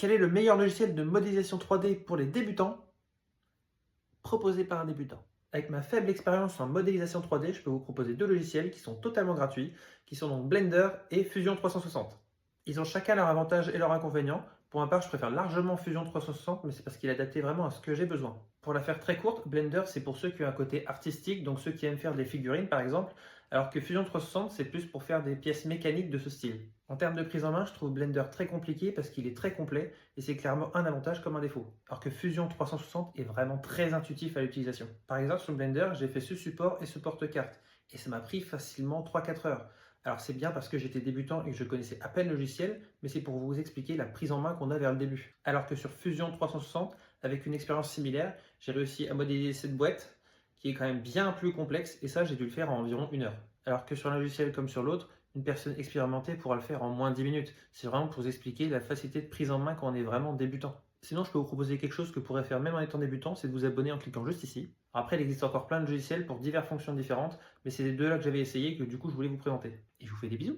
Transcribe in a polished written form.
Quel est le meilleur logiciel de modélisation 3D pour les débutants proposé par un débutant? Avec ma faible expérience en modélisation 3D, je peux vous proposer deux logiciels qui sont totalement gratuits, qui sont donc Blender et Fusion 360. Ils ont chacun leurs avantages et leurs inconvénients. Pour ma part, je préfère largement Fusion 360, mais c'est parce qu'il est adapté vraiment à ce que j'ai besoin. Pour la faire très courte, Blender, c'est pour ceux qui ont un côté artistique, donc ceux qui aiment faire des figurines par exemple, alors que Fusion 360, c'est plus pour faire des pièces mécaniques de ce style. En termes de prise en main, je trouve Blender très compliqué parce qu'il est très complet et c'est clairement un avantage comme un défaut. Alors que Fusion 360 est vraiment très intuitif à l'utilisation. Par exemple, sur Blender, j'ai fait ce support et ce porte-carte et ça m'a pris facilement 3-4 heures. Alors c'est bien parce que j'étais débutant et que je connaissais à peine le logiciel, mais c'est pour vous expliquer la prise en main qu'on a vers le début. Alors que sur Fusion 360, avec une expérience similaire, j'ai réussi à modéliser cette boîte qui est quand même bien plus complexe et ça j'ai dû le faire en environ 1 heure. Alors que sur un logiciel comme sur l'autre, une personne expérimentée pourra le faire en moins de 10 minutes. C'est vraiment pour vous expliquer la facilité de prise en main quand on est vraiment débutant. Sinon, je peux vous proposer quelque chose que vous pourrez faire même en étant débutant, c'est de vous abonner en cliquant juste ici. Après, il existe encore plein de logiciels pour diverses fonctions différentes, mais c'est les deux là que j'avais essayé et que du coup je voulais vous présenter. Et je vous fais des bisous.